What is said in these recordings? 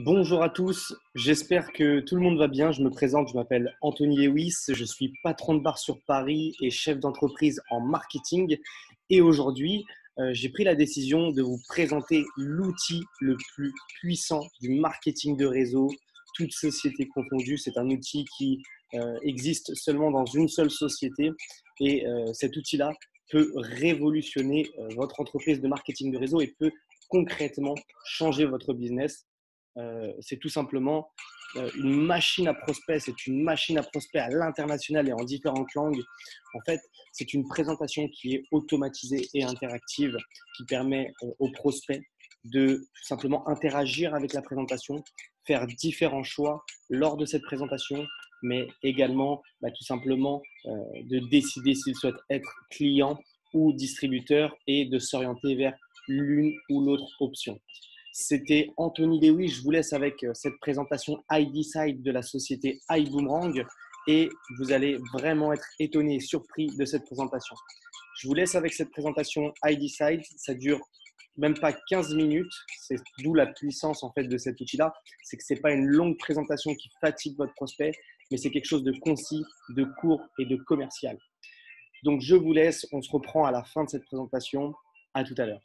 Bonjour à tous, j'espère que tout le monde va bien. Je me présente, je m'appelle Anthony Lewis, je suis patron de bar sur Paris et chef d'entreprise en marketing. Et aujourd'hui, j'ai pris la décision de vous présenter l'outil le plus puissant du marketing de réseau, toutes sociétés confondues. C'est un outil qui existe seulement dans une seule société et cet outil-là peut révolutionner votre entreprise de marketing de réseau et peut concrètement changer votre business. C'est tout simplement une machine à prospect. C'est une machine à prospect à l'international et en différentes langues. En fait, c'est une présentation qui est automatisée et interactive, qui permet aux prospects de tout simplement interagir avec la présentation, faire différents choix lors de cette présentation, mais également tout simplement de décider s'ils souhaitent être client ou distributeur et de s'orienter vers l'une ou l'autre option. C'était Anthony Lewis. Je vous laisse avec cette présentation iDecide de la société iBoomerang et vous allez vraiment être étonné et surpris de cette présentation. Je vous laisse avec cette présentation iDecide. Ça dure même pas 15 minutes. C'est d'où la puissance en fait de cet outil-là. C'est que ce n'est pas une longue présentation qui fatigue votre prospect, mais c'est quelque chose de concis, de court et de commercial. Donc je vous laisse. On se reprend à la fin de cette présentation. À tout à l'heure.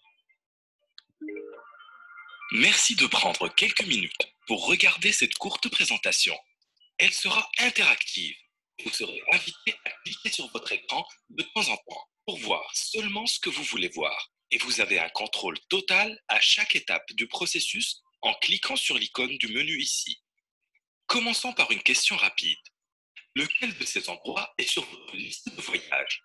Merci de prendre quelques minutes pour regarder cette courte présentation. Elle sera interactive. Vous serez invité à cliquer sur votre écran de temps en temps pour voir seulement ce que vous voulez voir. Et vous avez un contrôle total à chaque étape du processus en cliquant sur l'icône du menu ici. Commençons par une question rapide. Lequel de ces endroits est sur votre liste de voyage ?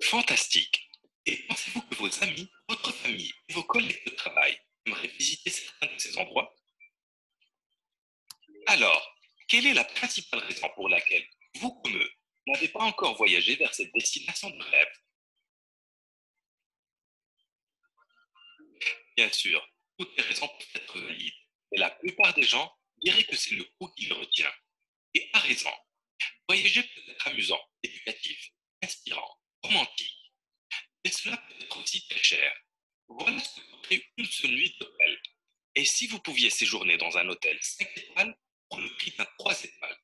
Fantastique! Et pensez-vous que vos amis, votre famille et vos collègues de travail aimeraient visiter certains de ces endroits? Alors, quelle est la principale raison pour laquelle vous, comme eux, n'avez pas encore voyagé vers cette destination de rêve? Bien sûr, toutes les raisons peuvent être valides, mais la plupart des gens diraient que c'est le coût qui les retient. Et à raison. Voyager peut être amusant, éducatif, inspirant, romantique, mais cela peut être aussi très cher. Voilà ce que coûterait une seule nuit d'hôtel. Et si vous pouviez séjourner dans un hôtel 5 étoiles pour le prix d'un 3 étoiles?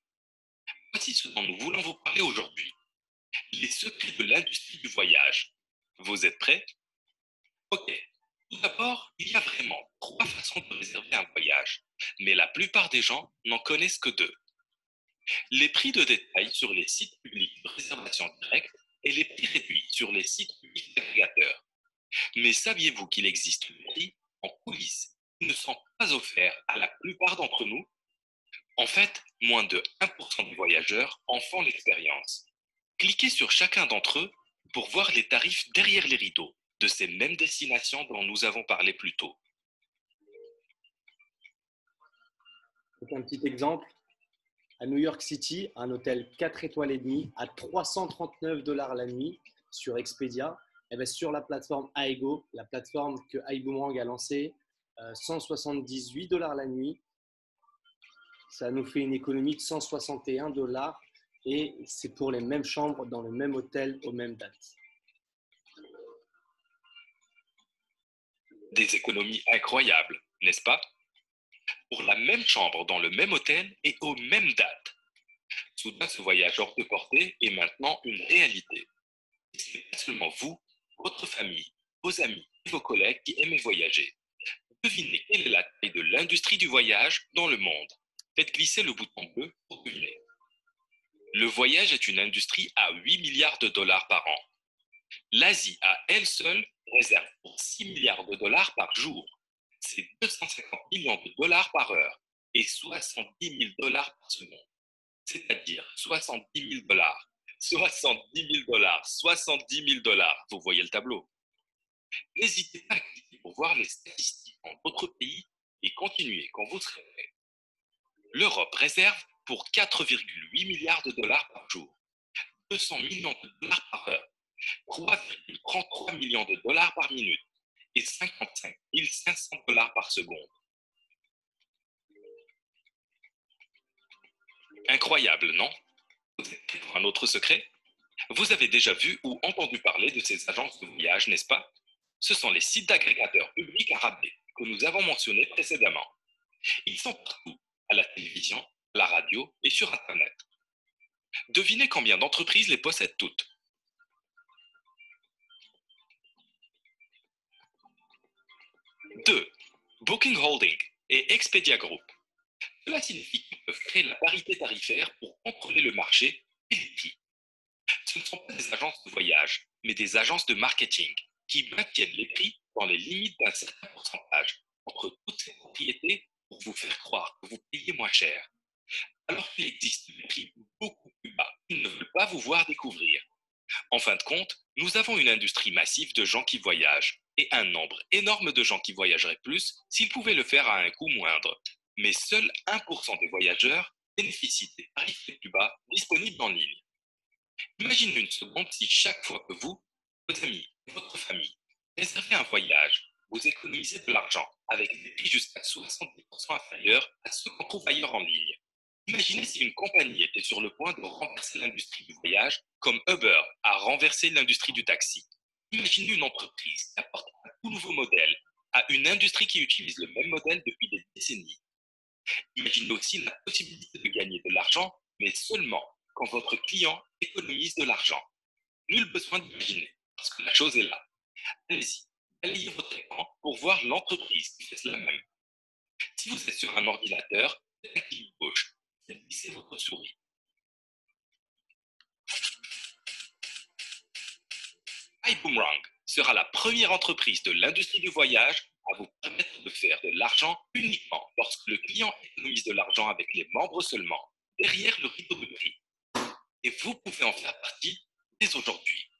Voici ce dont nous voulons vous parler aujourd'hui. Les secrets de l'industrie du voyage. Vous êtes prêts? Ok. Tout d'abord, il y a vraiment 3 façons de réserver un voyage, mais la plupart des gens n'en connaissent que 2. Les prix de détail sur les sites publics de réservation directe et les prix réduits sur les sites publics agrégateurs. Mais saviez-vous qu'il existe des prix en coulisses qui ne sont pas offerts à la plupart d'entre nous? En fait, moins de 1% des voyageurs en font l'expérience. Cliquez sur chacun d'entre eux pour voir les tarifs derrière les rideaux de ces mêmes destinations dont nous avons parlé plus tôt. Donc, un petit exemple. À New York City, un hôtel 4 étoiles et demi à 339 dollars la nuit sur Expedia. Et bien sur la plateforme Aigo, la plateforme que iBoomerang a lancée, 178 dollars la nuit. Ça nous fait une économie de 161 dollars et c'est pour les mêmes chambres dans le même hôtel aux mêmes dates. Des économies incroyables, n'est-ce pas? Pour la même chambre dans le même hôtel et aux mêmes dates. Soudain, ce voyage hors de portée est maintenant une réalité. Et ce n'est pas seulement vous, votre famille, vos amis et vos collègues qui aiment voyager. Devinez quelle est la taille de l'industrie du voyage dans le monde. Faites glisser le bouton bleu pour deviner. Le voyage est une industrie à 8 milliards de dollars par an. L'Asie à elle seule réserve pour 6 milliards de dollars par jour. C'est 250 millions de dollars par heure et 70 000 dollars par seconde. C'est-à-dire 70 000 dollars. 70 000 dollars, 70 000 dollars. Vous voyez le tableau. N'hésitez pas à cliquer pour voir les statistiques en d'autres pays et continuez quand vous serez prêt. L'Europe réserve pour 4,8 milliards de dollars par jour, 200 millions de dollars par heure, 3,33 millions de dollars par minute et 55 500 dollars par seconde. Incroyable, non? Vous êtes prêts pour un autre secret? Vous avez déjà vu ou entendu parler de ces agences de voyage, n'est-ce pas? Ce sont les sites d'agrégateurs publics à rabais que nous avons mentionnés précédemment. Ils sont partout, à la télévision, à la radio et sur Internet. Devinez combien d'entreprises les possèdent toutes. 2. Booking Holding et Expedia Group. Cela signifie qu'ils peuvent créer la parité tarifaire pour contrôler le marché et les prix. Ce ne sont pas des agences de voyage, mais des agences de marketing qui maintiennent les prix dans les limites d'un certain pourcentage entre toutes ces propriétés pour vous faire croire que vous payez moins cher, alors qu'il existe des prix beaucoup plus bas qu'ils ne veulent pas vous voir découvrir. En fin de compte, nous avons une industrie massive de gens qui voyagent et un nombre énorme de gens qui voyageraient plus s'ils pouvaient le faire à un coût moindre. Mais seul 1% des voyageurs bénéficient des tarifs les plus bas disponibles en ligne. Imaginez une seconde si chaque fois que vous, vos amis et votre famille réservez un voyage, vous économisez de l'argent avec des prix jusqu'à 70% inférieurs à ceux qu'on trouve ailleurs en ligne. Imaginez si une compagnie était sur le point de renverser l'industrie du voyage comme Uber a renversé l'industrie du taxi. Imaginez une entreprise qui apporte un tout nouveau modèle à une industrie qui utilise le même modèle depuis des décennies. Imaginez aussi la possibilité de gagner de l'argent, mais seulement quand votre client économise de l'argent. Nul besoin d'imaginer, parce que la chose est là. Allez-y, balayez votre écran pour voir l'entreprise qui fait cela même. Si vous êtes sur un ordinateur, faites un clic gauche, faites glisser votre souris. iBoomerang sera la première entreprise de l'industrie du voyage à vous permettre de faire de l'argent uniquement lorsque le client économise de l'argent avec les membres seulement, derrière le rideau de prix. Et vous pouvez en faire partie dès aujourd'hui.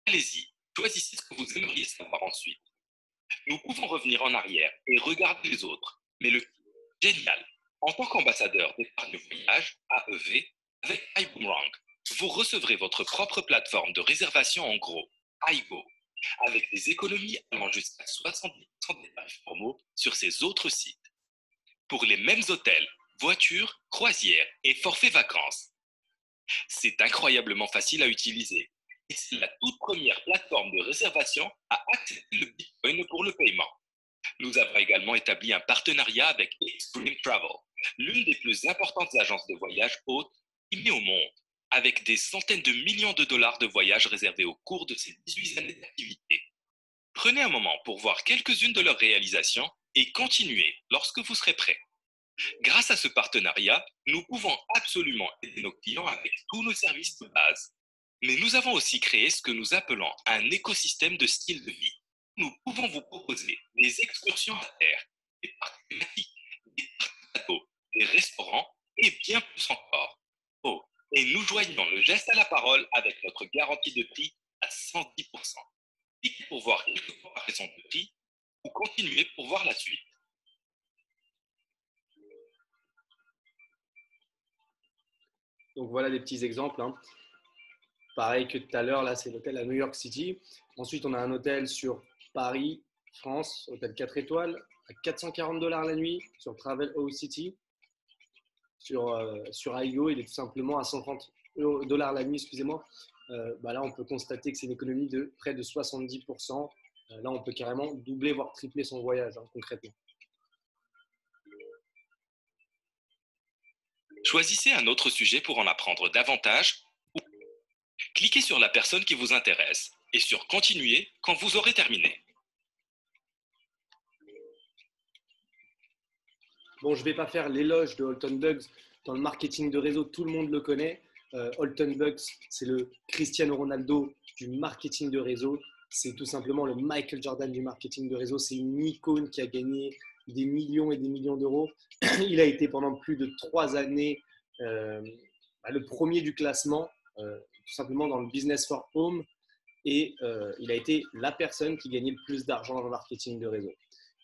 Allez-y, choisissez ce que vous aimeriez savoir ensuite. Nous pouvons revenir en arrière et regarder les autres, mais le génial, en tant qu'ambassadeur d'épargne voyage, AEV, avec iBoomerang, vous recevrez votre propre plateforme de réservation en gros, iGo, avec des économies allant jusqu'à 70% des tarifs promos sur ces autres sites. Pour les mêmes hôtels, voitures, croisières et forfaits vacances. C'est incroyablement facile à utiliser. Et c'est la toute première plateforme de réservation à accepter le Bitcoin pour le paiement. Nous avons également établi un partenariat avec Extreme Travel, l'une des plus importantes agences de voyage hautes au monde, avec des centaines de millions de dollars de voyages réservés au cours de ces 18 années d'activité. Prenez un moment pour voir quelques-unes de leurs réalisations et continuez lorsque vous serez prêt. Grâce à ce partenariat, nous pouvons absolument aider nos clients avec tous nos services de base. Mais nous avons aussi créé ce que nous appelons un écosystème de style de vie. Nous pouvons vous proposer des excursions à terre, des parcs thématiques, des parcs bateaux, des restaurants et bien plus encore. Oh, et nous joignons le geste à la parole avec notre garantie de prix à 110%. Cliquez pour voir quelques comparaisons de prix ou continuez pour voir la suite. Donc voilà des petits exemples, hein. Pareil que tout à l'heure, là c'est l'hôtel à New York City. Ensuite, on a un hôtel sur Paris, France, hôtel 4 étoiles, à 440 $ la nuit sur Travel O City. Sur iGo, il est tout simplement à 130 $ la nuit, excusez-moi. Là, on peut constater que c'est une économie de près de 70%. Là, on peut carrément doubler, voire tripler son voyage, hein, concrètement. Choisissez un autre sujet pour en apprendre davantage ou cliquez sur la personne qui vous intéresse et sur Continuer quand vous aurez terminé. Bon, je ne vais pas faire l'éloge de Holton Bugs. Dans le marketing de réseau, tout le monde le connaît. Holton Bugs, c'est le Cristiano Ronaldo du marketing de réseau. C'est tout simplement le Michael Jordan du marketing de réseau. C'est une icône qui a gagné des millions et des millions d'euros. Il a été pendant plus de 3 années le premier du classement, tout simplement dans le Business for Home. Et il a été la personne qui gagnait le plus d'argent dans le marketing de réseau.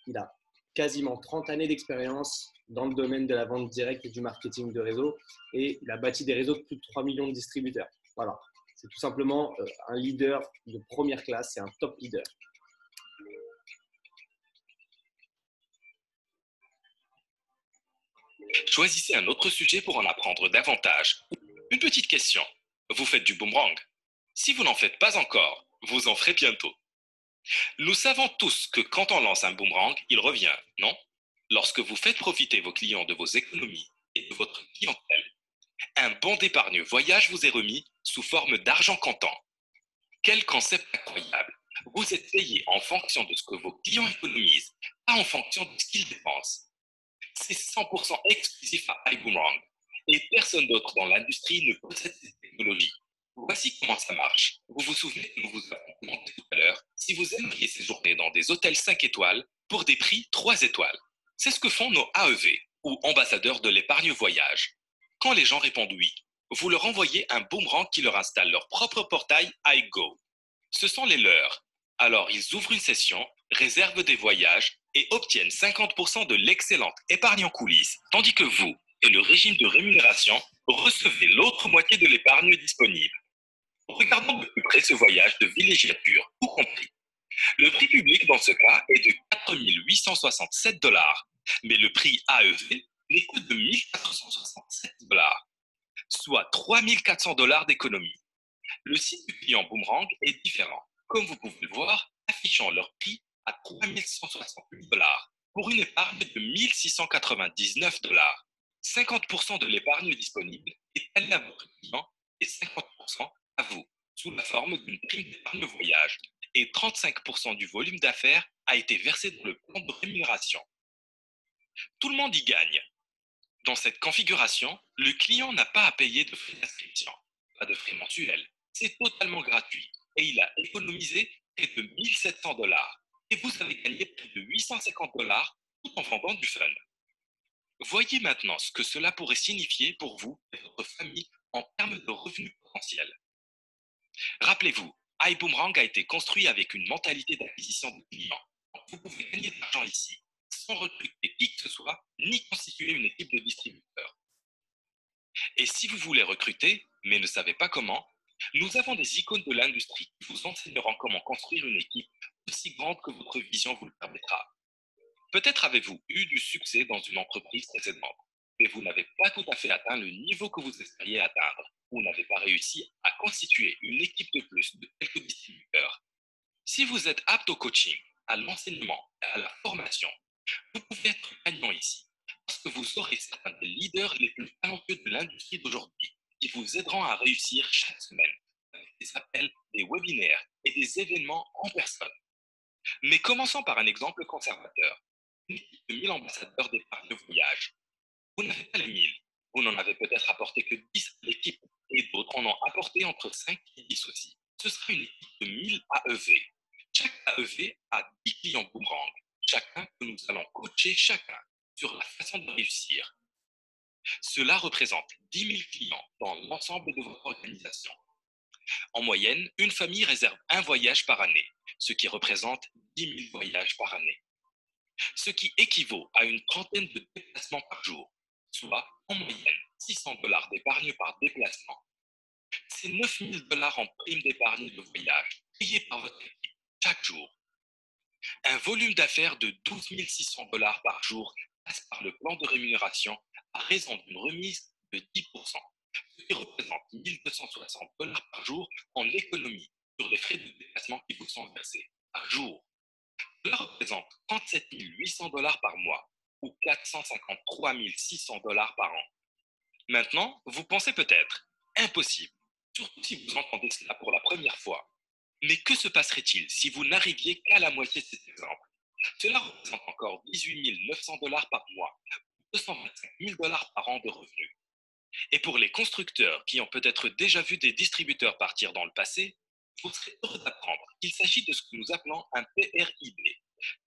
Il a quasiment 30 années d'expérience dans le domaine de la vente directe et du marketing de réseau, et il a bâti des réseaux de plus de 3 millions de distributeurs. Voilà, c'est tout simplement un leader de première classe, c'est un top leader. Choisissez un autre sujet pour en apprendre davantage. Une petite question. Vous faites du boomerang? Si vous n'en faites pas encore, vous en ferez bientôt. Nous savons tous que quand on lance un boomerang, il revient, non? Lorsque vous faites profiter vos clients de vos économies et de votre clientèle, un bon d'épargne voyage vous est remis sous forme d'argent comptant. Quel concept incroyable! Vous êtes payé en fonction de ce que vos clients économisent, pas en fonction de ce qu'ils dépensent. C'est 100% exclusif à iBoomerang et personne d'autre dans l'industrie ne possède cette technologie. Voici comment ça marche. Vous vous souvenez que nous vous avons demandé tout à l'heure si vous aimeriez séjourner dans des hôtels 5 étoiles pour des prix 3 étoiles. C'est ce que font nos AEV ou ambassadeurs de l'épargne voyage. Quand les gens répondent oui, vous leur envoyez un boomerang qui leur installe leur propre portail iGo. Ce sont les leurs. Alors ils ouvrent une session, réservent des voyages et obtiennent 50% de l'excellente épargne en coulisses, tandis que vous et le régime de rémunération recevez l'autre moitié de l'épargne disponible. Regardons de plus près ce voyage de villégiature, tout compris. Le prix public dans ce cas est de 4 867 dollars, mais le prix AEV n'est que de 1 467 dollars, soit 3 400 dollars d'économie. Le site du client Boomerang est différent, comme vous pouvez le voir, affichant leur prix à 3 168 dollars pour une épargne de 1 699 dollars. 50% de l'épargne disponible est allée à votre client et 50% à vous, sous la forme d'une prime d'épargne voyage, et 35% du volume d'affaires a été versé dans le plan de rémunération. Tout le monde y gagne. Dans cette configuration, le client n'a pas à payer de frais d'inscription, pas de frais mensuels. C'est totalement gratuit et il a économisé près de 1 700 dollars et vous avez gagné près de 850 dollars tout en vendant du fun. Voyez maintenant ce que cela pourrait signifier pour vous et votre famille en termes de revenus potentiels. Rappelez-vous, iBoomerang a été construit avec une mentalité d'acquisition de clients. Vous pouvez gagner de l'argent ici, sans recruter qui que ce soit, ni constituer une équipe de distributeurs. Et si vous voulez recruter, mais ne savez pas comment, nous avons des icônes de l'industrie qui vous enseigneront comment construire une équipe aussi grande que votre vision vous le permettra. Peut-être avez-vous eu du succès dans une entreprise précédente, mais vous n'avez pas tout à fait atteint le niveau que vous espériez atteindre, ou n'avez pas réussi à constituer une équipe de plus de quelques distributeurs. Si vous êtes apte au coaching, à l'enseignement et à la formation, vous pouvez être gagnant ici, parce que vous aurez certains des leaders les plus talentueux de l'industrie d'aujourd'hui qui vous aideront à réussir chaque semaine avec des appels, des webinaires et des événements en personne. Mais commençons par un exemple conservateur. Une équipe de 1000 ambassadeurs d'épargne voyage. Vous n'avez pas les 1000. Vous n'en avez peut-être apporté que 10 à l'équipe et d'autres en ont apporté entre 5 et 10 aussi. Ce sera une équipe de 1000 AEV. Chaque AEV a 10 clients boomerang, chacun que nous allons coacher chacun sur la façon de réussir. Cela représente 10 000 clients dans l'ensemble de votre organisation. En moyenne, une famille réserve un voyage par année, ce qui représente 10 000 voyages par année, ce qui équivaut à une trentaine de déplacements par jour, soit en moyenne 600 dollars d'épargne par déplacement. C'est 9 000 dollars en prime d'épargne de voyage payés par votre équipe chaque jour. Un volume d'affaires de 12 600 dollars par jour passe par le plan de rémunération à raison d'une remise de 10%, ce qui représente 1 260 dollars par jour en économie sur les frais de déplacement qui vous sont versés par jour. Cela représente 37 800 dollars par mois ou 453 600 dollars par an. Maintenant, vous pensez peut-être, impossible, surtout si vous entendez cela pour la première fois. Mais que se passerait-il si vous n'arriviez qu'à la moitié de cet exemple? Cela représente encore 18 900 dollars par mois, 225 000 dollars par an de revenus. Et pour les constructeurs qui ont peut-être déjà vu des distributeurs partir dans le passé, vous serez heureux d'apprendre qu'il s'agit de ce que nous appelons un PRIB,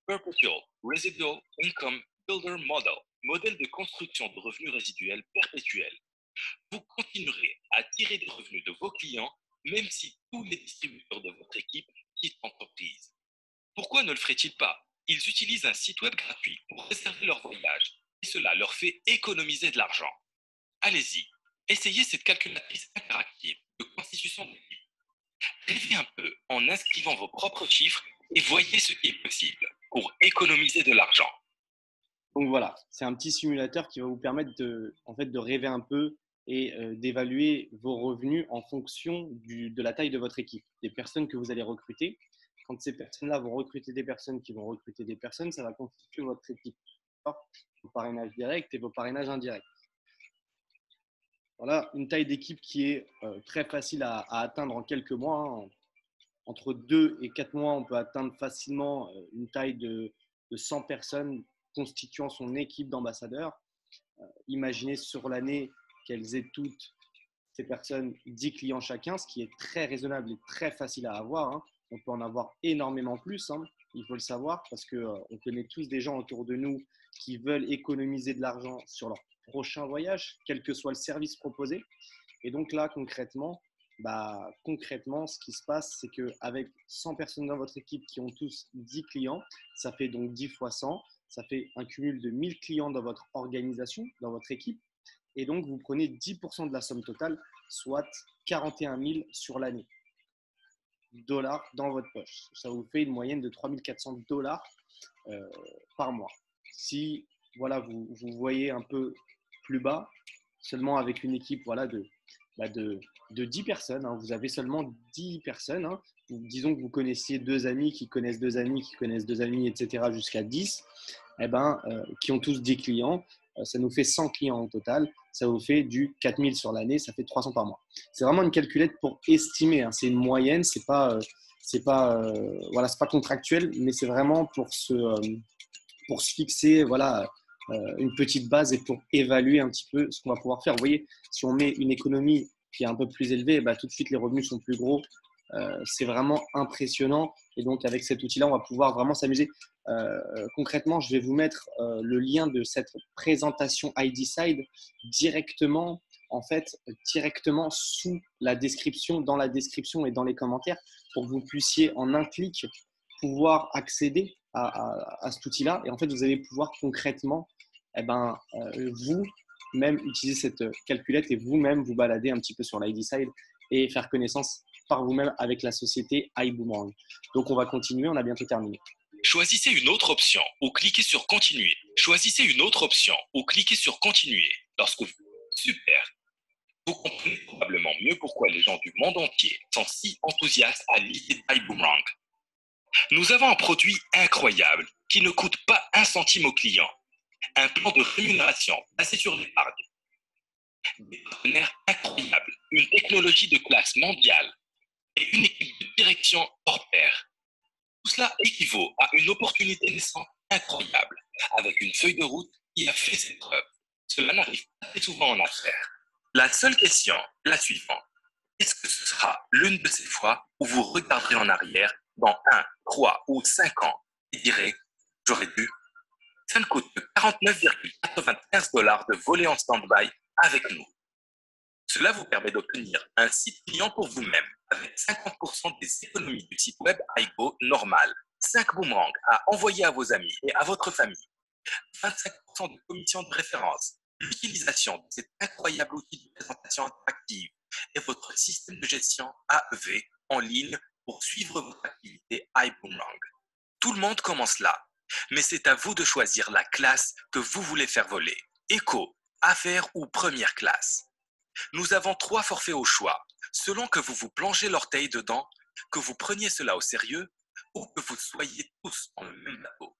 Perpetual Residual Income Builder Model, modèle de construction de revenus résiduels perpétuels. Vous continuerez à tirer des revenus de vos clients même si tous les distributeurs de votre équipe quittent l'entreprise. Pourquoi ne le feraient-ils pas? Ils utilisent un site web gratuit pour réserver leur voyage et cela leur fait économiser de l'argent. Allez-y, essayez cette calculatrice interactive de constitution d'équipe. Rêvez un peu en inscrivant vos propres chiffres et voyez ce qui est possible pour économiser de l'argent. Donc voilà, c'est un petit simulateur qui va vous permettre en fait, de rêver un peu et d'évaluer vos revenus en fonction de la taille de votre équipe, des personnes que vous allez recruter. Quand ces personnes-là vont recruter des personnes qui vont recruter des personnes, ça va constituer votre équipe. Vos parrainages directs et vos parrainages indirects. Voilà, une taille d'équipe qui est très facile à atteindre en quelques mois, hein. Entre 2 et 4 mois, on peut atteindre facilement une taille de 100 personnes constituant son équipe d'ambassadeurs. Imaginez sur l'année qu'elles aient toutes ces personnes 10 clients chacun, ce qui est très raisonnable et très facile à avoir, hein. On peut en avoir énormément plus, hein, il faut le savoir, parce qu'on connaît tous des gens autour de nous qui veulent économiser de l'argent sur leur prochain voyage, quel que soit le service proposé. Et donc là, concrètement, ce qui se passe, c'est qu'avec 100 personnes dans votre équipe qui ont tous 10 clients, ça fait donc 10 fois 100, ça fait un cumul de 1000 clients dans votre organisation, dans votre équipe. Et donc, vous prenez 10% de la somme totale, soit 41 000 sur l'année, dollars dans votre poche. Ça vous fait une moyenne de 3400 dollars par mois. Si voilà, vous voyez un peu plus bas, seulement avec une équipe voilà, de 10 personnes, hein, vous avez seulement 10 personnes, hein. Disons que vous connaissiez deux amis qui connaissent deux amis qui connaissent deux amis, etc., jusqu'à 10, eh ben, qui ont tous 10 clients, ça nous fait 100 clients au total, ça vous fait du 4000 sur l'année, ça fait 300 par mois. C'est vraiment une calculette pour estimer, hein. C'est une moyenne, voilà, c'est pas contractuel, mais c'est vraiment pour se fixer voilà, une petite base et pour évaluer un petit peu ce qu'on va pouvoir faire. Vous voyez, si on met une économie qui est un peu plus élevée, bah, tout de suite les revenus sont plus gros. C'est vraiment impressionnant. Et donc, avec cet outil-là, on va pouvoir vraiment s'amuser. Concrètement, je vais vous mettre le lien de cette présentation IDside directement, en fait, directement sous la description, dans la description et dans les commentaires, pour que vous puissiez en un clic pouvoir accéder à cet outil-là. Et en fait, vous allez pouvoir concrètement, eh ben, vous-même utiliser cette calculette et vous-même vous balader un petit peu sur l'IDside et faire connaissance par vous-même avec la société iBoomerang. Donc, on va continuer, on a bientôt terminé. Choisissez une autre option ou cliquez sur Continuer. Choisissez une autre option ou cliquez sur Continuer. Lorsque vous... Super. Vous comprenez probablement mieux pourquoi les gens du monde entier sont si enthousiastes à l'idée d'iBoomerang. Nous avons un produit incroyable qui ne coûte pas un centime aux clients. Un plan de rémunération basé sur l'épargne. Des partenaires incroyables, une technologie de classe mondiale et une équipe de direction hors pair. Tout cela équivaut à une opportunité naissante incroyable, avec une feuille de route qui a fait ses preuves. Cela n'arrive pas très souvent en affaires. La seule question est la suivante. Est-ce que ce sera l'une de ces fois où vous regarderez en arrière dans 1, 3 ou 5 ans et direz « J'aurais dû ». Ça ne coûte que 49,95 dollars de voler en stand-by avec nous. Cela vous permet d'obtenir un site client pour vous-même avec 50% des économies du site web iGo normal, 5 boomerangs à envoyer à vos amis et à votre famille, 25% de commission de référence, l'utilisation de cet incroyable outil de présentation interactive et votre système de gestion AEV en ligne pour suivre votre activité iBoomerang. Tout le monde commence là, mais c'est à vous de choisir la classe que vous voulez faire voler. Éco, affaires ou première classe. Nous avons 3 forfaits au choix, selon que vous vous plongez l'orteil dedans, que vous preniez cela au sérieux ou que vous soyez tous dans le même bateau.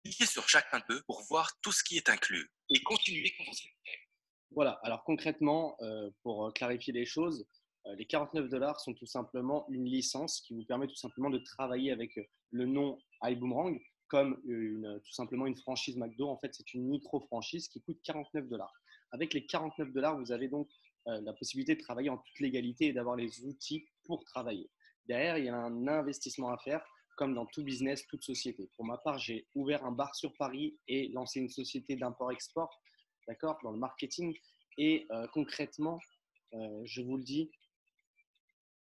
Cliquez sur chacun d'eux pour voir tout ce qui est inclus et continuez quand vous êtes prêt. Voilà, alors concrètement, pour clarifier les choses, les 49 dollars sont tout simplement une licence qui vous permet tout simplement de travailler avec le nom iBoomerang comme tout simplement une franchise McDo. En fait, c'est une micro-franchise qui coûte 49 dollars. Avec les 49 dollars, vous avez donc la possibilité de travailler en toute légalité et d'avoir les outils pour travailler. Derrière, il y a un investissement à faire comme dans tout business, toute société. Pour ma part, j'ai ouvert un bar sur Paris et lancé une société d'import-export, d'accord, dans le marketing. Et concrètement, je vous le dis,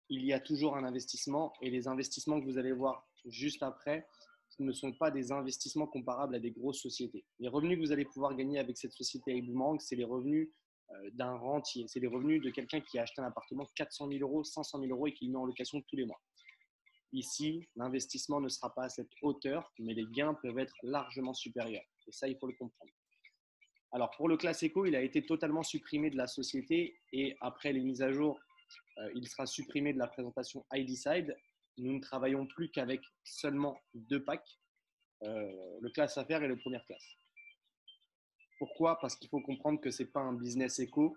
il y a toujours un investissement et les investissements que vous allez voir juste après ne sont pas des investissements comparables à des grosses sociétés. Les revenus que vous allez pouvoir gagner avec cette société iBoomerang, c'est les revenus d'un rentier. C'est les revenus de quelqu'un qui a acheté un appartement 400 000 euros, 500 000 euros et qui le met en location tous les mois. Ici, l'investissement ne sera pas à cette hauteur, mais les gains peuvent être largement supérieurs. Et ça, il faut le comprendre. Alors, pour le Class Eco, il a été totalement supprimé de la société et après les mises à jour, il sera supprimé de la présentation iDecide. Nous ne travaillons plus qu'avec seulement 2 packs, le Class Affaires et le Première Classe. Pourquoi? Parce qu'il faut comprendre que ce n'est pas un business éco,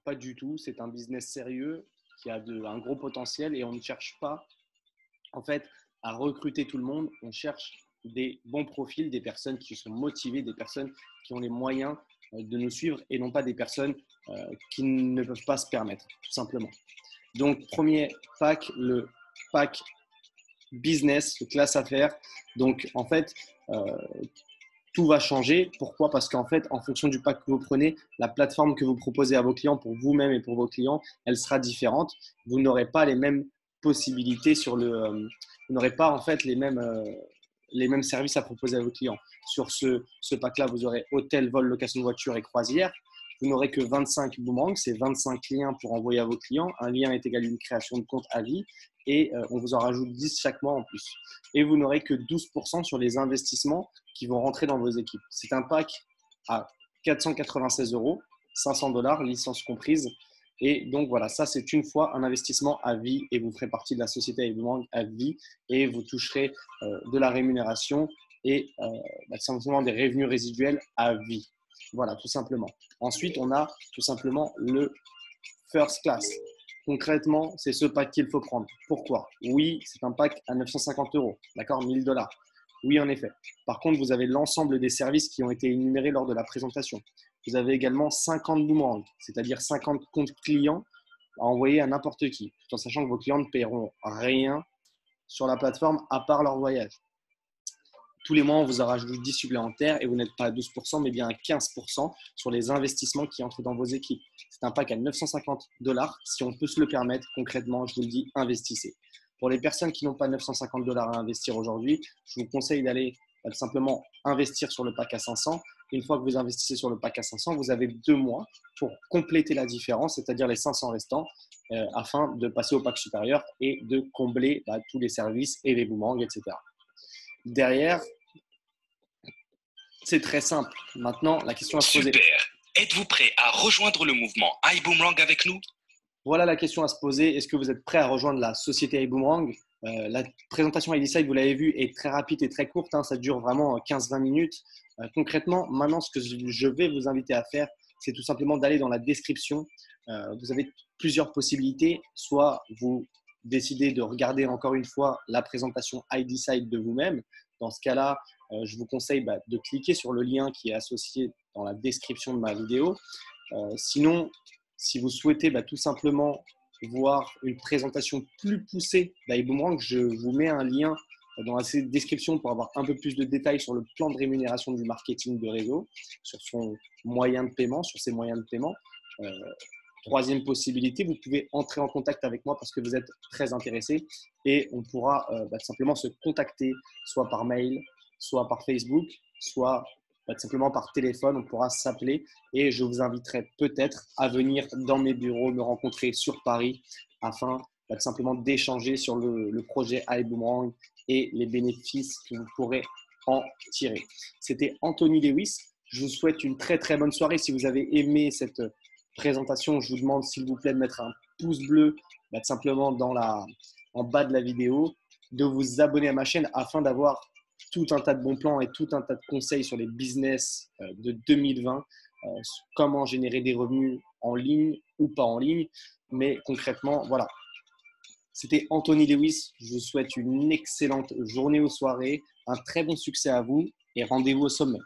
pas du tout. C'est un business sérieux qui a un gros potentiel et on ne cherche pas en fait à recruter tout le monde. On cherche des bons profils, des personnes qui sont motivées, des personnes qui ont les moyens de nous suivre et non pas des personnes qui ne peuvent pas se permettre, tout simplement. Donc, premier pack, le pack business, le classe affaires. Donc, en fait, tout va changer. Pourquoi? Parce qu'en fait, en fonction du pack que vous prenez, la plateforme que vous proposez à vos clients pour vous-même et pour vos clients, elle sera différente. Vous n'aurez pas les mêmes possibilités vous n'aurez pas en fait les mêmes services à proposer à vos clients. Sur ce pack-là, vous aurez hôtel, vol, location de voiture et croisière. Vous n'aurez que 25 boomerangs, c'est 25 liens pour envoyer à vos clients. Un lien est égal à une création de compte à vie et on vous en rajoute 10 chaque mois en plus. Et vous n'aurez que 12% sur les investissements qui vont rentrer dans vos équipes. C'est un pack à 496 €, 500 $, licence comprise. Et donc voilà, ça c'est une fois un investissement à vie et vous ferez partie de la société iBoomerang à vie et vous toucherez de la rémunération et simplement des revenus résiduels à vie. Voilà, tout simplement. Ensuite, on a tout simplement le First Class. Concrètement, c'est ce pack qu'il faut prendre. Pourquoi? Oui, c'est un pack à 950 €, d'accord, 1000 $. Oui, en effet. Par contre, vous avez l'ensemble des services qui ont été énumérés lors de la présentation. Vous avez également 50 boomerangs, c'est-à-dire 50 comptes clients à envoyer à n'importe qui, tout en sachant que vos clients ne paieront rien sur la plateforme à part leur voyage. Tous les mois, on vous a rajouté 10 supplémentaires et vous n'êtes pas à 12%, mais bien à 15% sur les investissements qui entrent dans vos équipes. C'est un pack à 950 $. Si on peut se le permettre, concrètement, je vous le dis, investissez. Pour les personnes qui n'ont pas 950 $ à investir aujourd'hui, je vous conseille d'aller simplement investir sur le pack à 500. Une fois que vous investissez sur le pack à 500, vous avez 2 mois pour compléter la différence, c'est-à-dire les 500 restants, afin de passer au pack supérieur et de combler tous les services et les boomerangs, etc. Derrière, c'est très simple. Maintenant, la question à se poser. Super. Êtes-vous prêt à rejoindre le mouvement iBoomerang avec nous? Voilà la question à se poser. Est-ce que vous êtes prêt à rejoindre la société iBoomerang? La présentation iDecide, vous l'avez vu, est très rapide et très courte. Ça dure vraiment 15-20 minutes. Concrètement, maintenant, ce que je vais vous inviter à faire, c'est tout simplement d'aller dans la description. Vous avez plusieurs possibilités. Soit vous décidez de regarder encore une fois la présentation iDecide de vous-même. Dans ce cas-là, je vous conseille de cliquer sur le lien qui est associé dans la description de ma vidéo. Sinon, si vous souhaitez tout simplement voir une présentation plus poussée d'iBoomerang, je vous mets un lien dans la description pour avoir un peu plus de détails sur le plan de rémunération du marketing de réseau, sur son moyen de paiement, sur ses moyens de paiement. Troisième possibilité, vous pouvez entrer en contact avec moi parce que vous êtes très intéressé et on pourra simplement se contacter soit par mail, soit par Facebook, soit simplement par téléphone. On pourra s'appeler et je vous inviterai peut-être à venir dans mes bureaux, me rencontrer sur Paris afin simplement d'échanger sur le projet iBoomerang et les bénéfices que vous pourrez en tirer. C'était Anthony Lewis. Je vous souhaite une très très bonne soirée. Si vous avez aimé cette présentation, je vous demande s'il vous plaît de mettre un pouce bleu simplement en bas de la vidéo, de vous abonner à ma chaîne afin d'avoir tout un tas de bons plans et tout un tas de conseils sur les business de 2020, comment générer des revenus en ligne ou pas en ligne. Mais concrètement, voilà. C'était Anthony Lewis. Je vous souhaite une excellente journée ou soirée, un très bon succès à vous et rendez-vous au sommet.